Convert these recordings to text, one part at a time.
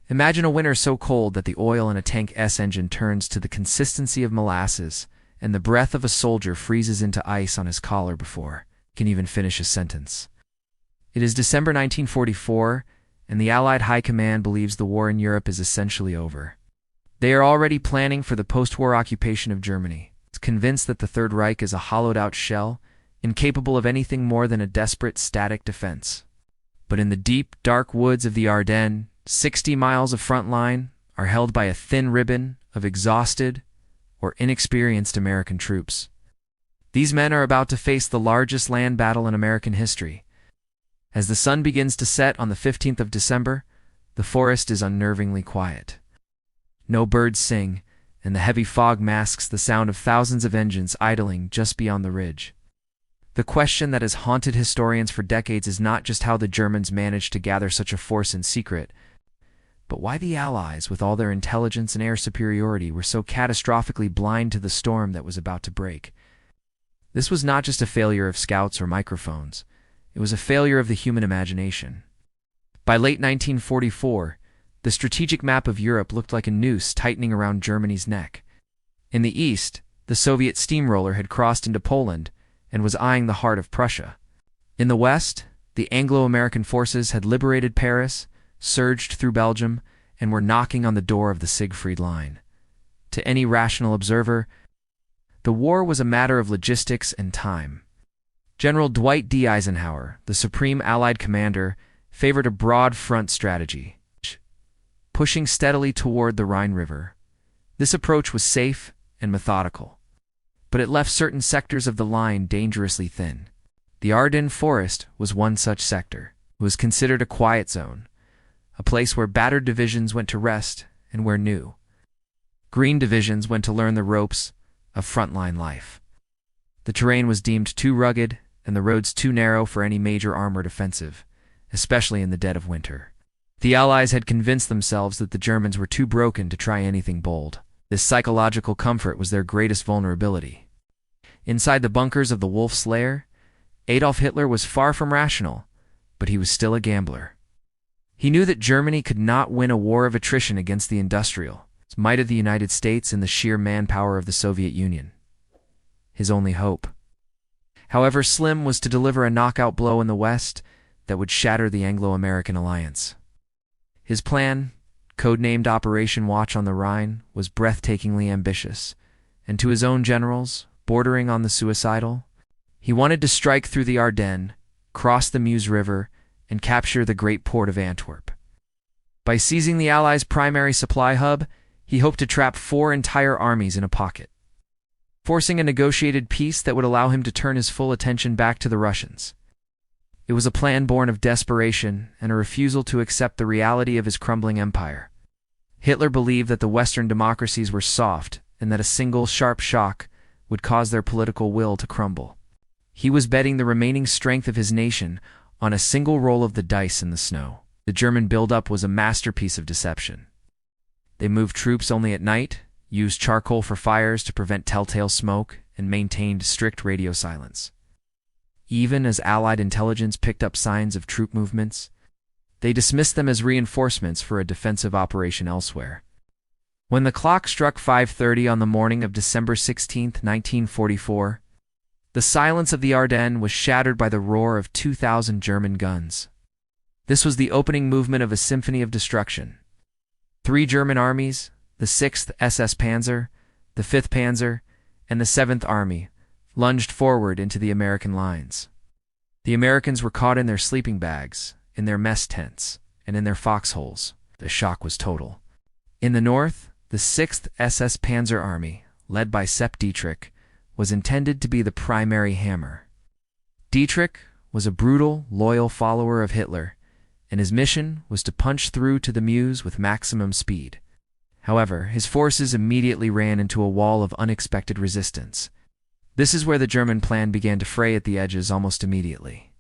Imagine a winter so cold that the oil in a Tank S engine turns to the consistency of molasses, and the breath of a soldier freezes into ice on his collar before he can even finish his sentence. It is December 1944, and the Allied High Command believes the war in Europe is essentially over. They are already planning for the post-war occupation of Germany. It's convinced that the Third Reich is a hollowed-out shell, incapable of anything more than a desperate static defense. But in the deep, dark woods of the Ardennes, 60 miles of front line are held by a thin ribbon of exhausted or inexperienced American troops. These men are about to face the largest land battle in American history. As the sun begins to set on the 15th of December, the forest is unnervingly quiet. No birds sing, and the heavy fog masks the sound of thousands of engines idling just beyond the ridge. The question that has haunted historians for decades is not just how the Germans managed to gather such a force in secret, but why the Allies, with all their intelligence and air superiority, were so catastrophically blind to the storm that was about to break. This was not just a failure of scouts or microphones. It was a failure of the human imagination. By late 1944, the strategic map of Europe looked like a noose tightening around Germany's neck. In the east, the Soviet steamroller had crossed into Poland and was eyeing the heart of Prussia. In the west, the Anglo-American forces had liberated Paris, surged through Belgium, and were knocking on the door of the Siegfried Line. To any rational observer, the war was a matter of logistics and time. General Dwight D. Eisenhower, the supreme Allied commander, favored a broad front strategy, pushing steadily toward the Rhine River. This approach was safe and methodical, but it left certain sectors of the line dangerously thin. The Ardennes Forest was one such sector. It was considered a quiet zone, a place where battered divisions went to rest and where new, green divisions went to learn the ropes of frontline life. The terrain was deemed too rugged and the roads too narrow for any major armored offensive, especially in the dead of winter. The Allies had convinced themselves that the Germans were too broken to try anything bold. This psychological comfort was their greatest vulnerability. Inside the bunkers of the Wolf's Lair, Adolf Hitler was far from rational, but he was still a gambler. He knew that Germany could not win a war of attrition against the industrial might of the United States and the sheer manpower of the Soviet Union. His only hope, however slim, was to deliver a knockout blow in the West that would shatter the Anglo-American alliance. His plan, codenamed Operation Watch on the Rhine, was breathtakingly ambitious, and to his own generals, bordering on the suicidal. He wanted to strike through the Ardennes, cross the Meuse River, and capture the great port of Antwerp. By seizing the Allies' primary supply hub, he hoped to trap 4 entire armies in a pocket, forcing a negotiated peace that would allow him to turn his full attention back to the Russians. It was a plan born of desperation and a refusal to accept the reality of his crumbling empire. Hitler believed that the Western democracies were soft and that a single sharp shock would cause their political will to crumble. He was betting the remaining strength of his nation on a single roll of the dice in the snow. The German buildup was a masterpiece of deception. They moved troops only at night, used charcoal for fires to prevent telltale smoke, and maintained strict radio silence. Even as Allied intelligence picked up signs of troop movements, they dismissed them as reinforcements for a defensive operation elsewhere. When the clock struck 5:30 on the morning of December 16, 1944, the silence of the Ardennes was shattered by the roar of 2,000 German guns. This was the opening movement of a symphony of destruction. 3 German armies, the 6th SS Panzer, the 5th Panzer, and the 7th Army, lunged forward into the American lines. The Americans were caught in their sleeping bags, in their mess tents, and in their foxholes. The shock was total. In the north, the 6th SS Panzer Army, led by Sepp Dietrich, was intended to be the primary hammer. Dietrich was a brutal, loyal follower of Hitler, and his mission was to punch through to the Meuse with maximum speed. However, his forces immediately ran into a wall of unexpected resistance. This is where the German plan began to fray at the edges almost immediately.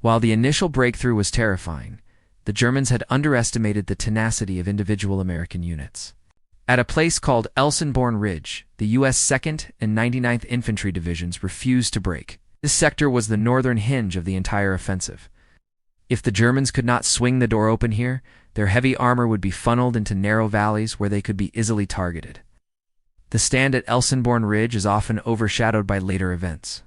While the initial breakthrough was terrifying, the Germans had underestimated the tenacity of individual American units. At a place called Elsenborn Ridge, the U.S. 2nd and 99th Infantry Divisions refused to break. This sector was the northern hinge of the entire offensive. If the Germans could not swing the door open here, Their heavy armor would be funneled into narrow valleys where they could be easily targeted. The stand at Elsenborn Ridge is often overshadowed by later events.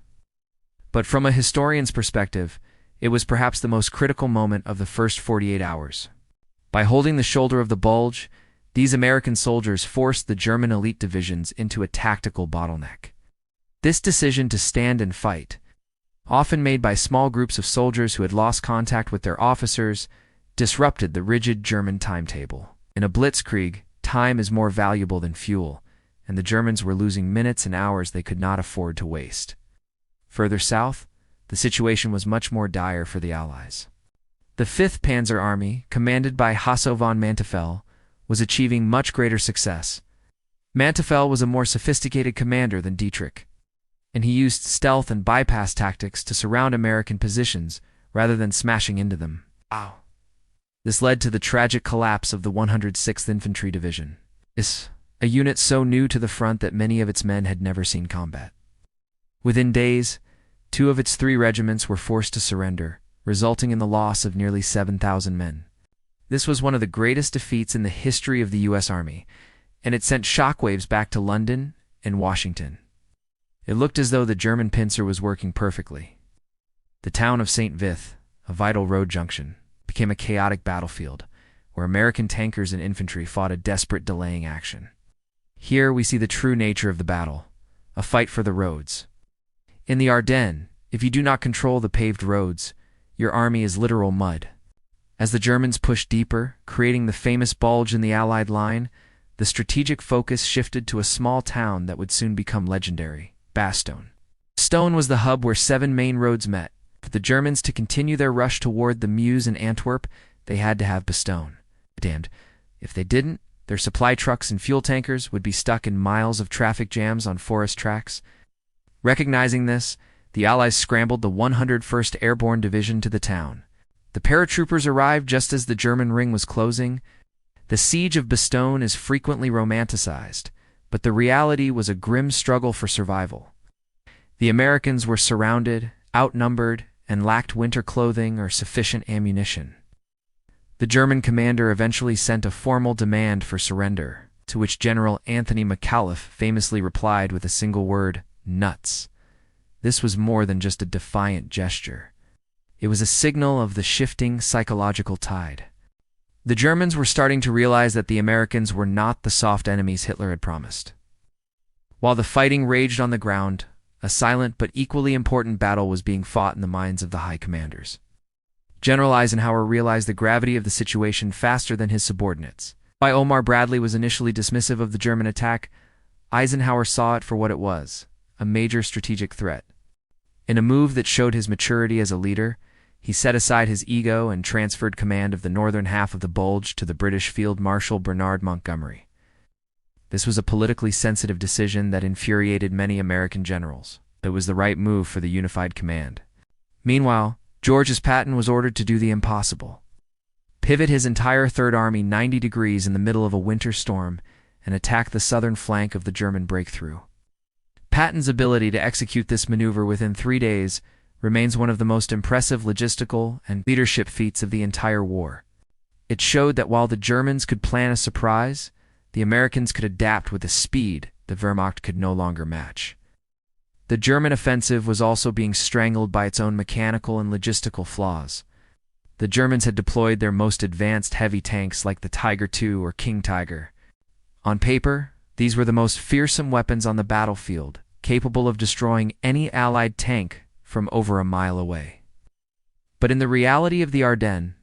But from a historian's perspective, it was perhaps the most critical moment of the first 48 hours. By holding the shoulder of the Bulge, these American soldiers forced the German elite divisions into a tactical bottleneck. This decision to stand and fight, often made by small groups of soldiers who had lost contact with their officers, disrupted the rigid German timetable. In a blitzkrieg, time is more valuable than fuel, and the Germans were losing minutes and hours they could not afford to waste. Further south, the situation was much more dire for the Allies. The 5th Panzer Army, commanded by Hasso von Manteuffel, was achieving much greater success. Manteuffel was a more sophisticated commander than Dietrich, and he used stealth and bypass tactics to surround American positions rather than smashing into them. This led to the tragic collapse of the 106th Infantry Division, a unit so new to the front that many of its men had never seen combat. Within days, 2 of its 3 regiments were forced to surrender, resulting in the loss of nearly 7,000 men. This was one of the greatest defeats in the history of the U.S. Army, and it sent shockwaves back to London and Washington. It looked as though the German pincer was working perfectly. The town of St. Vith, a vital road junction, became a chaotic battlefield, where American tankers and infantry fought a desperate delaying action. Here we see the true nature of the battle, a fight for the roads. In the Ardennes, if you do not control the paved roads, your army is literal mud. As the Germans pushed deeper, creating the famous bulge in the Allied line, the strategic focus shifted to a small town that would soon become legendary, Bastogne. Bastogne was the hub where 7 main roads met. For the Germans to continue their rush toward the Meuse and Antwerp, they had to have Bastogne. Damned, if they didn't, their supply trucks and fuel tankers would be stuck in miles of traffic jams on forest tracks. Recognizing this, the Allies scrambled the 101st Airborne Division to the town. The paratroopers arrived just as the German ring was closing. The siege of Bastogne is frequently romanticized, but the reality was a grim struggle for survival. The Americans were surrounded, outnumbered, and lacked winter clothing or sufficient ammunition. The German commander eventually sent a formal demand for surrender, to which General Anthony McAuliffe famously replied with a single word, "Nuts." This was more than just a defiant gesture. It was a signal of the shifting psychological tide. The Germans were starting to realize that the Americans were not the soft enemies Hitler had promised. While the fighting raged on the ground, a silent but equally important battle was being fought in the minds of the high commanders. General Eisenhower realized the gravity of the situation faster than his subordinates. While Omar Bradley was initially dismissive of the German attack, Eisenhower saw it for what it was, a major strategic threat. In a move that showed his maturity as a leader, he set aside his ego and transferred command of the northern half of the Bulge to the British Field Marshal Bernard Montgomery. This was a politically sensitive decision that infuriated many American generals. It was the right move for the unified command. Meanwhile, George's Patton was ordered to do the impossible. Pivot his entire Third Army 90 degrees in the middle of a winter storm and attack the southern flank of the German breakthrough. Patton's ability to execute this maneuver within 3 days remains one of the most impressive logistical and leadership feats of the entire war. It showed that while the Germans could plan a surprise, the Americans could adapt with a speed the Wehrmacht could no longer match. The German offensive was also being strangled by its own mechanical and logistical flaws. The Germans had deployed their most advanced heavy tanks like the Tiger II or King Tiger. On paper, these were the most fearsome weapons on the battlefield, capable of destroying any Allied tank from over a mile away. But in the reality of the Ardennes,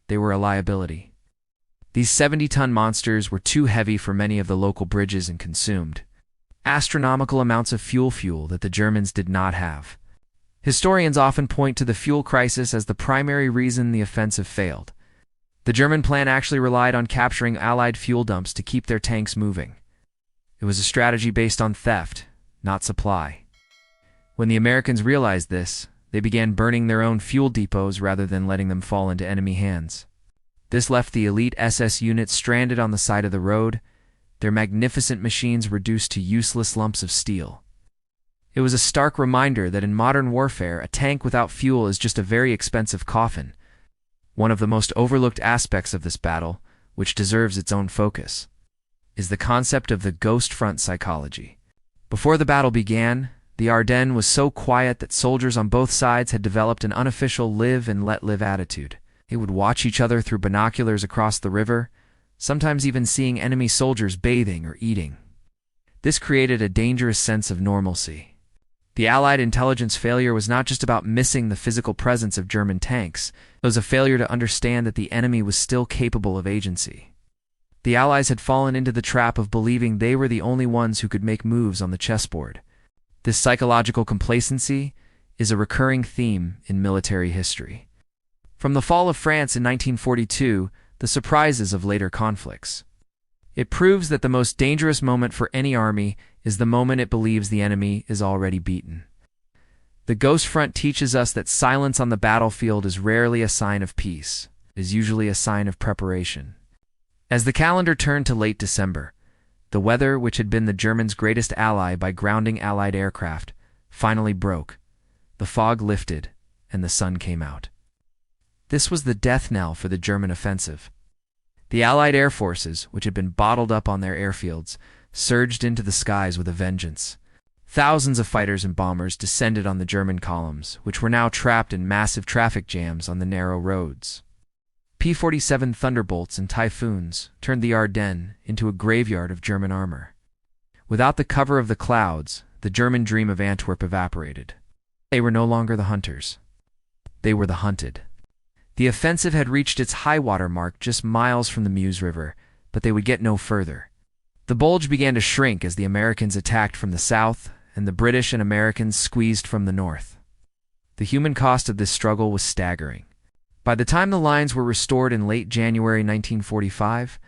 they were a liability. These 70-ton monsters were too heavy for many of the local bridges and consumed astronomical amounts of fuel that the Germans did not have. Historians often point to the fuel crisis as the primary reason the offensive failed. The German plan actually relied on capturing Allied fuel dumps to keep their tanks moving. It was a strategy based on theft, not supply. When the Americans realized this, they began burning their own fuel depots rather than letting them fall into enemy hands. This left the elite SS units stranded on the side of the road, their magnificent machines reduced to useless lumps of steel. It was a stark reminder that in modern warfare, a tank without fuel is just a very expensive coffin. One of the most overlooked aspects of this battle, which deserves its own focus, is the concept of the ghost front psychology. Before the battle began, the Ardennes was so quiet that soldiers on both sides had developed an unofficial live and let live attitude. They would watch each other through binoculars across the river, sometimes even seeing enemy soldiers bathing or eating. This created a dangerous sense of normalcy. The Allied intelligence failure was not just about missing the physical presence of German tanks, it was a failure to understand that the enemy was still capable of agency. The Allies had fallen into the trap of believing they were the only ones who could make moves on the chessboard. This psychological complacency is a recurring theme in military history. From the fall of France in 1942, the surprises of later conflicts. It proves that the most dangerous moment for any army is the moment it believes the enemy is already beaten. The Ghost Front teaches us that silence on the battlefield is rarely a sign of peace. It is usually a sign of preparation. As the calendar turned to late December, the weather, which had been the Germans' greatest ally by grounding Allied aircraft, finally broke. The fog lifted, and the sun came out. This was the death knell for the German offensive. The Allied air forces, which had been bottled up on their airfields, surged into the skies with a vengeance. Thousands of fighters and bombers descended on the German columns, which were now trapped in massive traffic jams on the narrow roads. P-47 Thunderbolts and Typhoons turned the Ardennes into a graveyard of German armor. Without the cover of the clouds, the German dream of Antwerp evaporated. They were no longer the hunters. They were the hunted. The offensive had reached its high-water mark just miles from the Meuse River, but they would get no further. The Bulge began to shrink as the Americans attacked from the south, and the British and Americans squeezed from the north. The human cost of this struggle was staggering. By the time the lines were restored in late January 1945,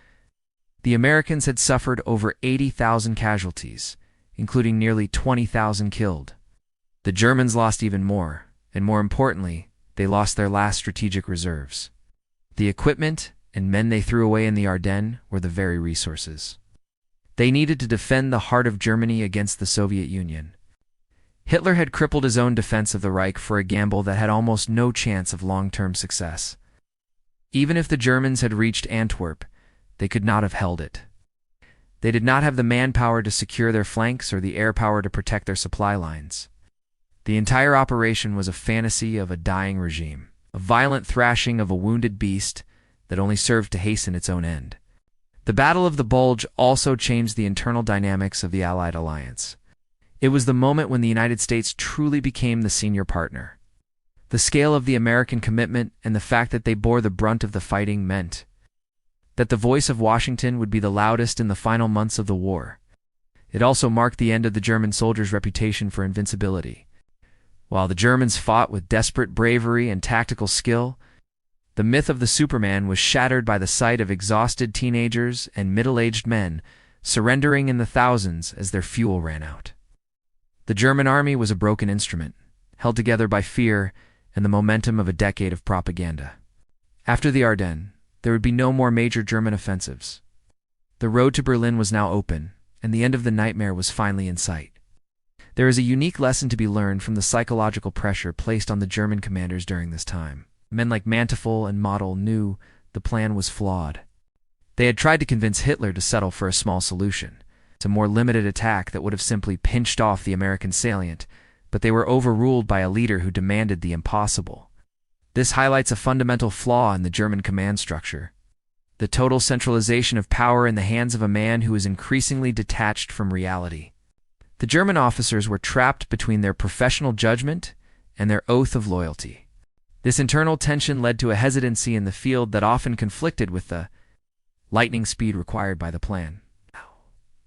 the Americans had suffered over 80,000 casualties, including nearly 20,000 killed. The Germans lost even more, and more importantly, they lost their last strategic reserves. The equipment and men they threw away in the Ardennes were the very resources. They needed to defend the heart of Germany against the Soviet Union. Hitler had crippled his own defense of the Reich for a gamble that had almost no chance of long-term success. Even if the Germans had reached Antwerp, they could not have held it. They did not have the manpower to secure their flanks or the air power to protect their supply lines. The entire operation was a fantasy of a dying regime, a violent thrashing of a wounded beast that only served to hasten its own end. The Battle of the Bulge also changed the internal dynamics of the Allied alliance. It was the moment when the United States truly became the senior partner. The scale of the American commitment and the fact that they bore the brunt of the fighting meant that the voice of Washington would be the loudest in the final months of the war. It also marked the end of the German soldiers' reputation for invincibility. While the Germans fought with desperate bravery and tactical skill, the myth of the Superman was shattered by the sight of exhausted teenagers and middle-aged men surrendering in the thousands as their fuel ran out. The German army was a broken instrument, held together by fear and the momentum of a decade of propaganda. After the Ardennes, there would be no more major German offensives. The road to Berlin was now open, and the end of the nightmare was finally in sight. There is a unique lesson to be learned from the psychological pressure placed on the German commanders during this time. Men like Manteuffel and Model knew the plan was flawed. They had tried to convince Hitler to settle for a small solution, a more limited attack that would have simply pinched off the American salient, but they were overruled by a leader who demanded the impossible. This highlights a fundamental flaw in the German command structure: the total centralization of power in the hands of a man who is increasingly detached from reality. The German officers were trapped between their professional judgment and their oath of loyalty. This internal tension led to a hesitancy in the field that often conflicted with the lightning speed required by the plan.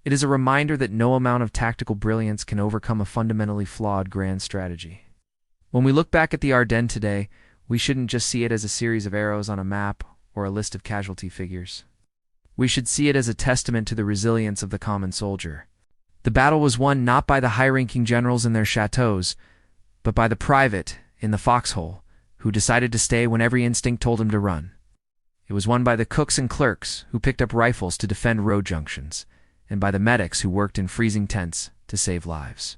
It is a reminder that no amount of tactical brilliance can overcome a fundamentally flawed grand strategy. When we look back at the Ardennes today, we shouldn't just see it as a series of arrows on a map or a list of casualty figures. We should see it as a testament to the resilience of the common soldier. The battle was won not by the high-ranking generals in their chateaus, but by the private in the foxhole who decided to stay when every instinct told him to run. It was won by the cooks and clerks who picked up rifles to defend road junctions, and by the medics who worked in freezing tents to save lives.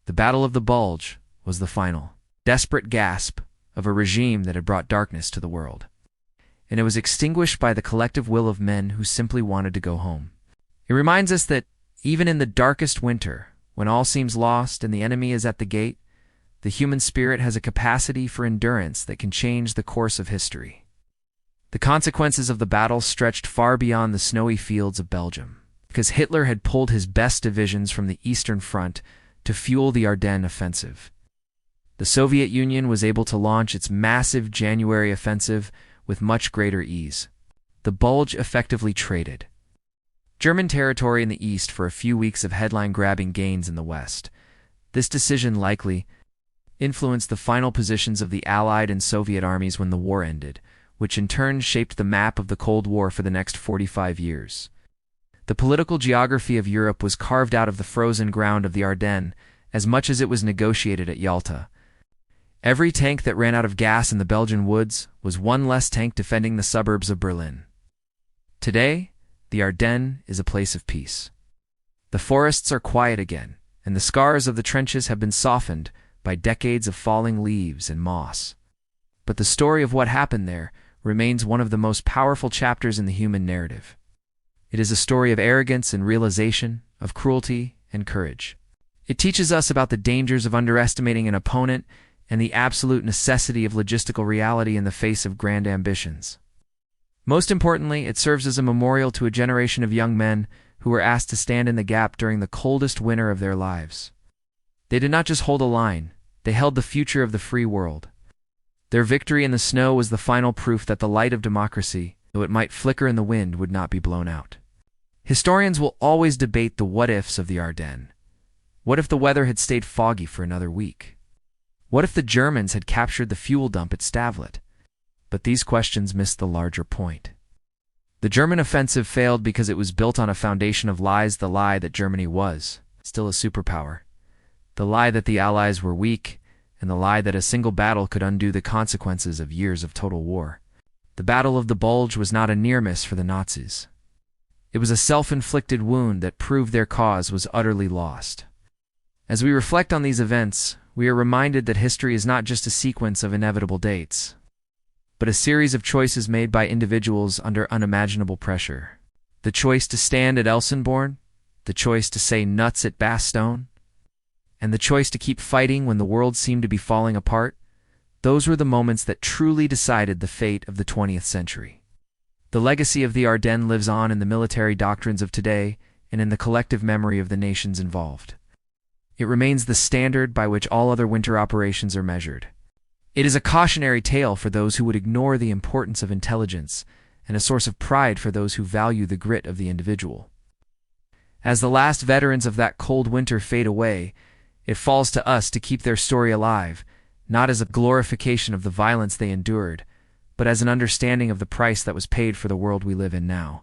The Battle of the Bulge was the final, desperate gasp of a regime that had brought darkness to the world. and it was extinguished by the collective will of men who simply wanted to go home. It reminds us that, even in the darkest winter, when all seems lost and the enemy is at the gate, the human spirit has a capacity for endurance that can change the course of history. The consequences of the battle stretched far beyond the snowy fields of Belgium, because Hitler had pulled his best divisions from the Eastern Front to fuel the Ardennes offensive. The Soviet Union was able to launch its massive January offensive with much greater ease. The Bulge effectively traded German territory in the east for a few weeks of headline-grabbing gains in the west. This decision likely influenced the final positions of the Allied and Soviet armies when the war ended, which in turn shaped the map of the Cold War for the next 45 years. The political geography of Europe was carved out of the frozen ground of the Ardennes as much as it was negotiated at Yalta. Every tank that ran out of gas in the Belgian woods was one less tank defending the suburbs of Berlin. Today, the Ardennes is a place of peace. The forests are quiet again, and the scars of the trenches have been softened by decades of falling leaves and moss. But the story of what happened there remains one of the most powerful chapters in the human narrative. It is a story of arrogance and realization, of cruelty and courage. It teaches us about the dangers of underestimating an opponent and the absolute necessity of logistical reality in the face of grand ambitions. Most importantly, it serves as a memorial to a generation of young men who were asked to stand in the gap during the coldest winter of their lives. They did not just hold a line, they held the future of the free world. Their victory in the snow was the final proof that the light of democracy, though it might flicker in the wind, would not be blown out. Historians will always debate the what-ifs of the Ardennes. What if the weather had stayed foggy for another week? What if the Germans had captured the fuel dump at Stavlet? But these questions miss the larger point. The German offensive failed because it was built on a foundation of lies: the lie that Germany was still a superpower, the lie that the Allies were weak, and the lie that a single battle could undo the consequences of years of total war. The Battle of the Bulge was not a near miss for the Nazis. It was a self-inflicted wound that proved their cause was utterly lost. As we reflect on these events, we are reminded that history is not just a sequence of inevitable dates, but a series of choices made by individuals under unimaginable pressure. The choice to stand at Elsenborn, the choice to say nuts at Bastogne, and the choice to keep fighting when the world seemed to be falling apart. Those were the moments that truly decided the fate of the 20th century. The legacy of the Ardennes lives on in the military doctrines of today and in the collective memory of the nations involved. It remains the standard by which all other winter operations are measured. It is a cautionary tale for those who would ignore the importance of intelligence, and a source of pride for those who value the grit of the individual. As the last veterans of that cold winter fade away, it falls to us to keep their story alive, not as a glorification of the violence they endured, but as an understanding of the price that was paid for the world we live in now.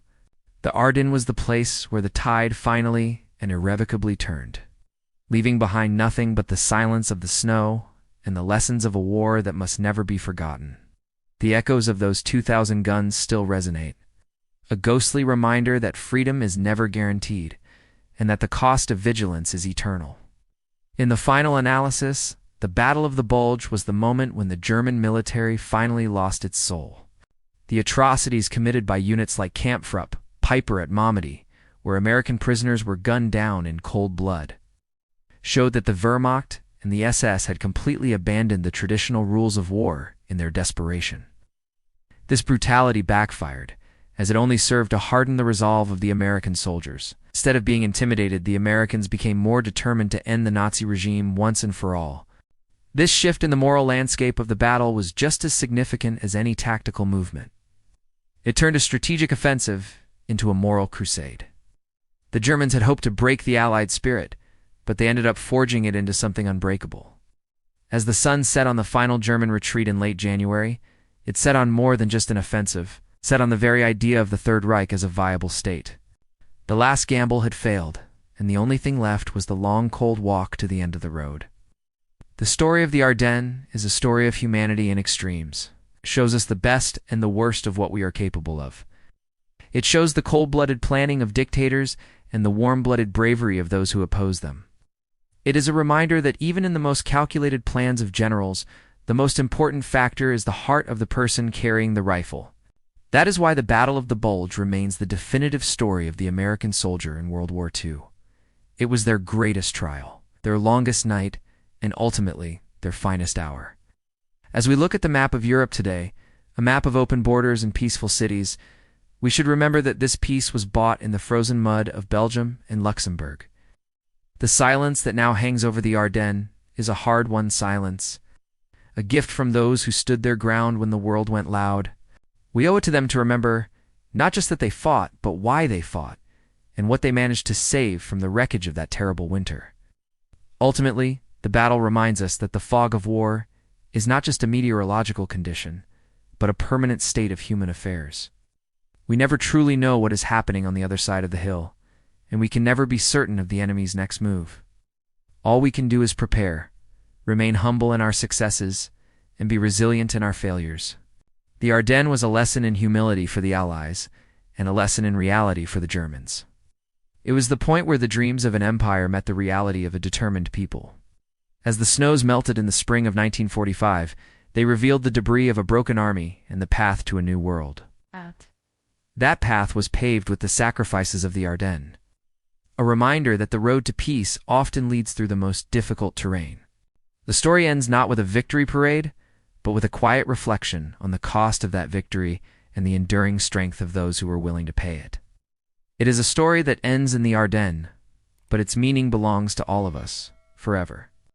The Ardennes was the place where the tide finally and irrevocably turned, leaving behind nothing but the silence of the snow and the lessons of a war that must never be forgotten. The echoes of those 2,000 guns still resonate, a ghostly reminder that freedom is never guaranteed, and that the cost of vigilance is eternal. In the final analysis, the Battle of the Bulge was the moment when the German military finally lost its soul. The atrocities committed by units like Kampfrupp, Piper at Malmedy, where American prisoners were gunned down in cold blood, showed that the Wehrmacht and the SS had completely abandoned the traditional rules of war in their desperation. This brutality backfired, as it only served to harden the resolve of the American soldiers. Instead of being intimidated, the Americans became more determined to end the Nazi regime once and for all. This shift in the moral landscape of the battle was just as significant as any tactical movement. It turned a strategic offensive into a moral crusade. The Germans had hoped to break the Allied spirit, but they ended up forging it into something unbreakable. As the sun set on the final German retreat in late January, it set on more than just an offensive, set on the very idea of the Third Reich as a viable state. The last gamble had failed, and the only thing left was the long, cold walk to the end of the road. The story of the Ardennes is a story of humanity in extremes. It shows us the best and the worst of what we are capable of. It shows the cold-blooded planning of dictators and the warm-blooded bravery of those who oppose them. It is a reminder that even in the most calculated plans of generals, the most important factor is the heart of the person carrying the rifle. That is why the Battle of the Bulge remains the definitive story of the American soldier in World War II. It was their greatest trial, their longest night, and ultimately, their finest hour. As we look at the map of Europe today, a map of open borders and peaceful cities, we should remember that this peace was bought in the frozen mud of Belgium and Luxembourg. The silence that now hangs over the Ardennes is a hard-won silence, a gift from those who stood their ground when the world went loud. We owe it to them to remember not just that they fought, but why they fought, and what they managed to save from the wreckage of that terrible winter. Ultimately, the battle reminds us that the fog of war is not just a meteorological condition, but a permanent state of human affairs. We never truly know what is happening on the other side of the hill, and we can never be certain of the enemy's next move. All we can do is prepare, remain humble in our successes, and be resilient in our failures. The Ardennes was a lesson in humility for the Allies, and a lesson in reality for the Germans. It was the point where the dreams of an empire met the reality of a determined people. As the snows melted in the spring of 1945, they revealed the debris of a broken army and the path to a new world. That path was paved with the sacrifices of the Ardennes, a reminder that the road to peace often leads through the most difficult terrain. The story ends not with a victory parade, but with a quiet reflection on the cost of that victory and the enduring strength of those who were willing to pay it. It is a story that ends in the Ardennes, but its meaning belongs to all of us, forever.